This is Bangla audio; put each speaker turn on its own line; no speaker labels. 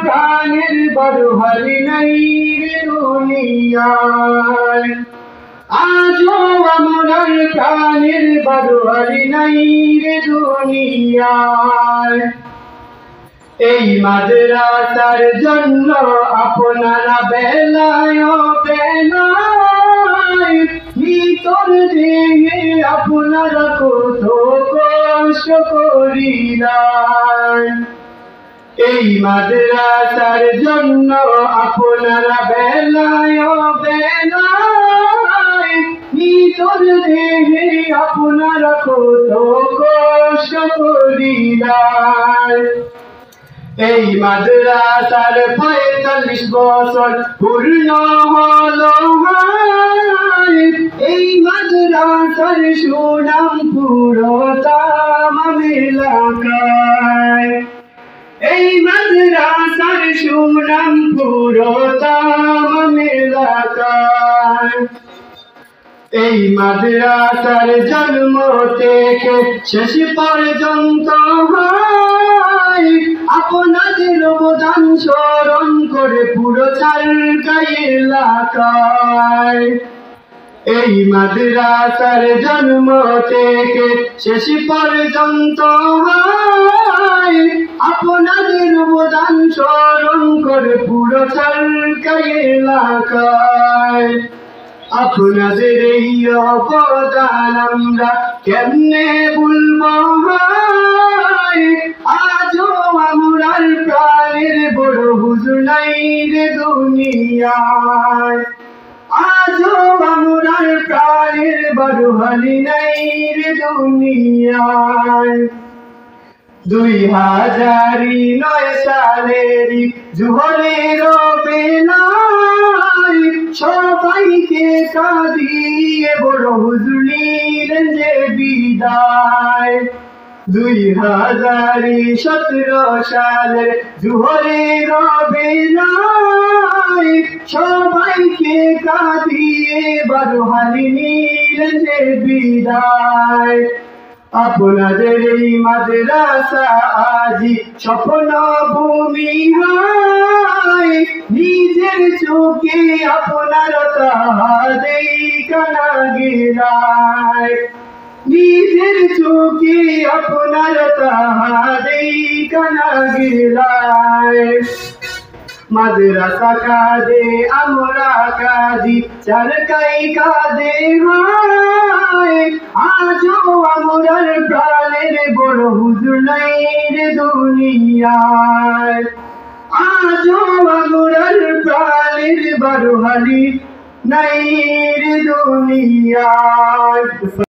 প্রাণের বড় হরি নাই রে দুনিয়ায়, আজও আমার প্রাণের বড় হরি নাই রে দুনিয়ায়। এই মাদ্রাসার জন্য আপনারা বেলায় বেলায় ভিতর দিয়ে আপনারা কত কষ্ট করিলেন। এই মাদ্রাসার জন্য আপনারা বেলায় বেলায় ভিতর দিয়ে আপনারা কত কষ্ট করিলেন। এই মাদ্রাসার ৪৫ বছর পূর্ণ হলো, এই মাদ্রাসার সুনাম পুরো তামাম এলাকায়, এই মাদ্রাসার সুনাম পুরো তামাম এলাকায়। এই মাদ্রাসার জন্ম থেকে শেষ পর্যন্ত আপনাদের অবদান স্মরণ করে পুরো চারকাই এলাকায়। এই মাদ্রাসার জন্ম থেকে শেষ পর্যন্ত আপনাদের অবদান স্মরণ করে পুরো চারকাই এলাকায়। আপনাদের এই অবদান আমরা কেমনে ভুলবো, আজও আমরার প্রাণের বড় হুজুর নাই রে দুনিয়ায়, আজও আমরার প্রাণের বড় হলি নাই রে দুনিয়ায়। ২০০৯ সালেরই জোহরের বেলায় সবাইকে কাঁদিয়ে বড় হুজুর নিলেন যে বিদায়। ২০১৭ সালের জোহরের বেলায় সবাইকে কাঁদিয়ে বড় হালি নিলেন যে বিদায়। আপনাদের এই মাদ্রাসা আজি স্বপ্ন ভূমি হয়, নিজের চোখে আপনার তাহা দেখা না গেলায়, নিজের চোখে আপনার তাহা দেখা না গেলায়। মাদ্রাসা কাঁদে আমরা কাঁদি চারকাই কাঁদে, আজও আমরার প্রাণের বড় হুজুর নাই রে দুনিয়ায়, আজও আমরার প্রাণের বড় হালি নাই রে দুনিয়ায়।